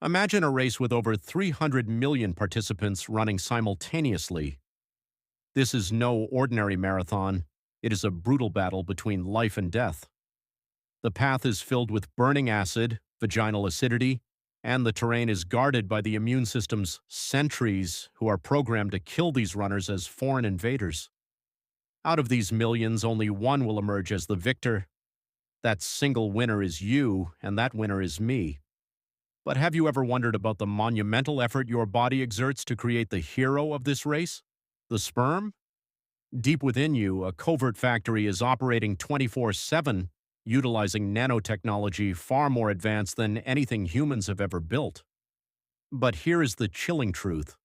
Imagine a race with over 300 million participants running simultaneously. This is no ordinary marathon. It is a brutal battle between life and death. The path is filled with burning acid, vaginal acidity, and the terrain is guarded by the immune system's sentries who are programmed to kill these runners as foreign invaders. Out of these millions, only one will emerge as the victor. That single winner is you, and that winner is me. But have you ever wondered about the monumental effort your body exerts to create the hero of this race? The sperm? Deep within you, a covert factory is operating 24/7, utilizing nanotechnology far more advanced than anything humans have ever built. But here is the chilling truth.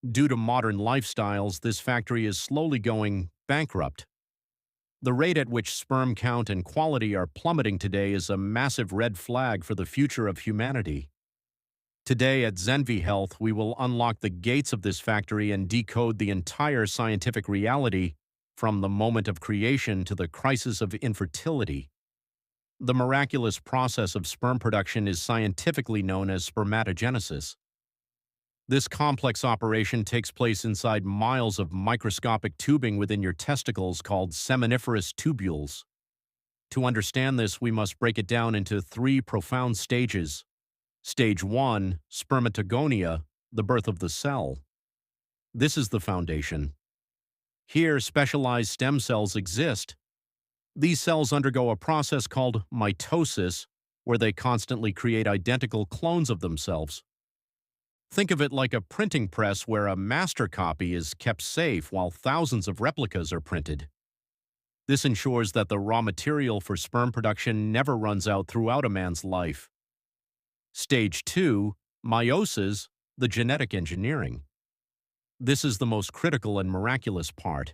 Due to modern lifestyles, this factory is slowly going bankrupt. The rate at which sperm count and quality are plummeting today is a massive red flag for the future of humanity. Today at Zenvi Health, we will unlock the gates of this factory and decode the entire scientific reality from the moment of creation to the crisis of infertility. The miraculous process of sperm production is scientifically known as spermatogenesis. This complex operation takes place inside miles of microscopic tubing within your testicles called seminiferous tubules. To understand this, we must break it down into three profound stages. Stage 1, spermatogonia, the birth of the cell. This is the foundation. Here, specialized stem cells exist. These cells undergo a process called mitosis, where they constantly create identical clones of themselves. Think of it like a printing press where a master copy is kept safe while thousands of replicas are printed. This ensures that the raw material for sperm production never runs out throughout a man's life. Stage 2, meiosis, the genetic engineering. This is the most critical and miraculous part.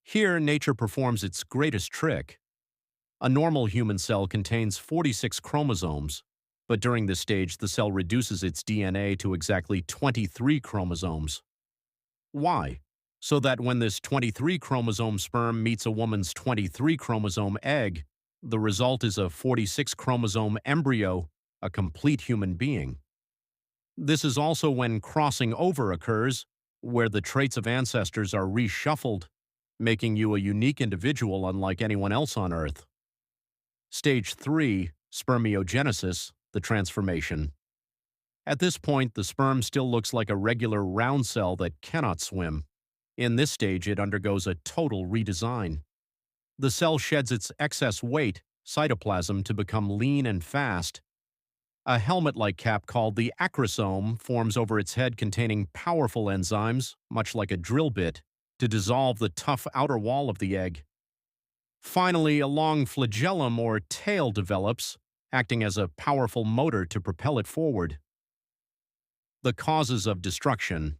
Here, nature performs its greatest trick. A normal human cell contains 46 chromosomes, but during this stage, the cell reduces its DNA to exactly 23 chromosomes. Why? So that when this 23 chromosome sperm meets a woman's 23 chromosome egg, the result is a 46 chromosome embryo, a complete human being. This is also when crossing over occurs, where the traits of ancestors are reshuffled, making you a unique individual unlike anyone else on Earth. Stage 3, spermiogenesis, the transformation. At this point, the sperm still looks like a regular round cell that cannot swim. In this stage, it undergoes a total redesign. The cell sheds its excess weight, cytoplasm, to become lean and fast. A helmet-like cap called the acrosome forms over its head, containing powerful enzymes, much like a drill bit, to dissolve the tough outer wall of the egg. Finally, a long flagellum or tail develops, acting as a powerful motor to propel it forward. The causes of destruction.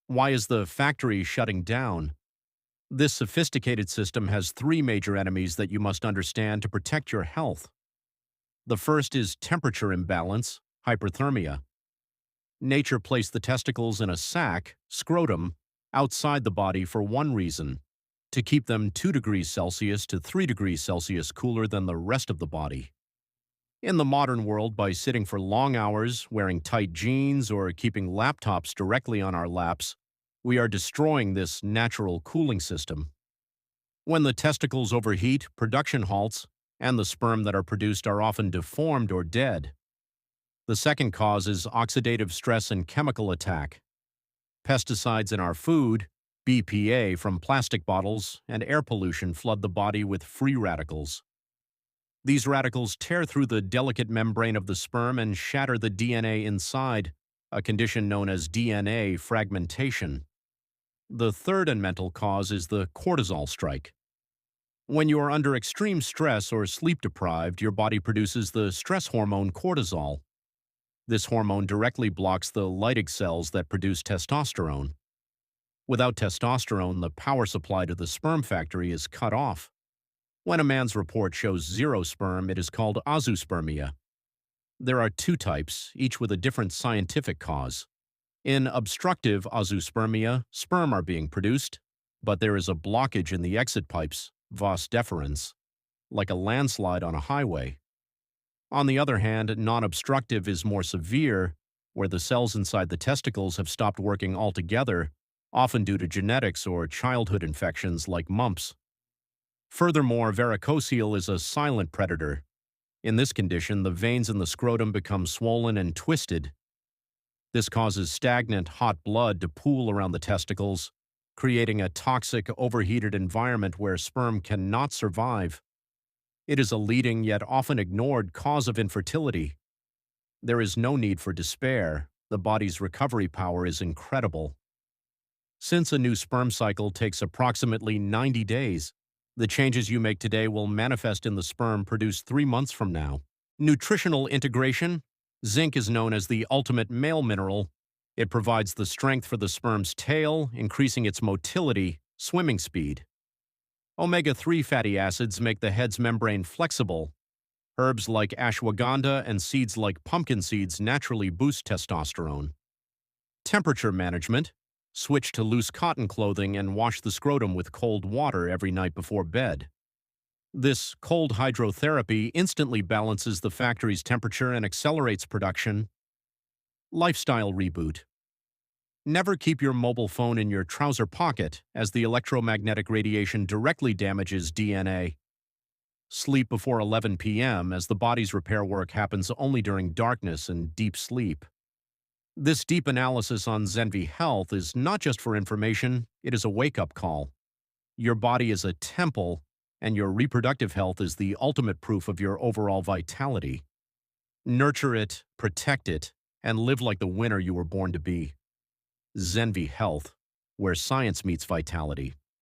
Why is the factory shutting down? This sophisticated system has three major enemies that you must understand to protect your health. The first is temperature imbalance, hyperthermia. Nature placed the testicles in a sac, scrotum, outside the body for one reason: to keep them 2 degrees Celsius to 3 degrees Celsius cooler than the rest of the body. In the modern world, by sitting for long hours, wearing tight jeans, or keeping laptops directly on our laps, we are destroying this natural cooling system. When the testicles overheat, production halts, and the sperm that are produced are often deformed or dead. The second cause is oxidative stress and chemical attack. Pesticides in our food, BPA from plastic bottles, and air pollution flood the body with free radicals. These radicals tear through the delicate membrane of the sperm and shatter the DNA inside, a condition known as DNA fragmentation. The third and mental cause is the cortisol strike. When you are under extreme stress or sleep deprived, your body produces the stress hormone cortisol. This hormone directly blocks the Leydig cells that produce testosterone. Without testosterone, the power supply to the sperm factory is cut off. When a man's report shows 0 sperm, it is called azoospermia. There are 2 types, each with a different scientific cause. In obstructive azoospermia, sperm are being produced, but there is a blockage in the exit pipes, vas deferens, like a landslide on a highway. On the other hand, non-obstructive is more severe, where the cells inside the testicles have stopped working altogether, often due to genetics or childhood infections like mumps. Furthermore, varicocele is a silent predator. In this condition, the veins in the scrotum become swollen and twisted. This causes stagnant, hot blood to pool around the testicles, creating a toxic, overheated environment where sperm cannot survive. It is a leading yet often ignored cause of infertility. There is no need for despair. The body's recovery power is incredible. Since a new sperm cycle takes approximately 90 days, the changes you make today will manifest in the sperm produced 3 months from now. Nutritional integration. Zinc is known as the ultimate male mineral. It provides the strength for the sperm's tail, increasing its motility, swimming speed. Omega-3 fatty acids make the head's membrane flexible. Herbs like ashwagandha and seeds like pumpkin seeds naturally boost testosterone. Temperature management. Switch to loose cotton clothing and wash the scrotum with cold water every night before bed. This cold hydrotherapy instantly balances the factory's temperature and accelerates production. Lifestyle reboot. Never keep your mobile phone in your trouser pocket, as the electromagnetic radiation directly damages DNA. Sleep before 11 p.m., as the body's repair work happens only during darkness and deep sleep. This deep analysis on Zenvi Health is not just for information, it is a wake-up call. Your body is a temple, and your reproductive health is the ultimate proof of your overall vitality. Nurture it, protect it, and live like the winner you were born to be. Zenvi Health, where science meets vitality.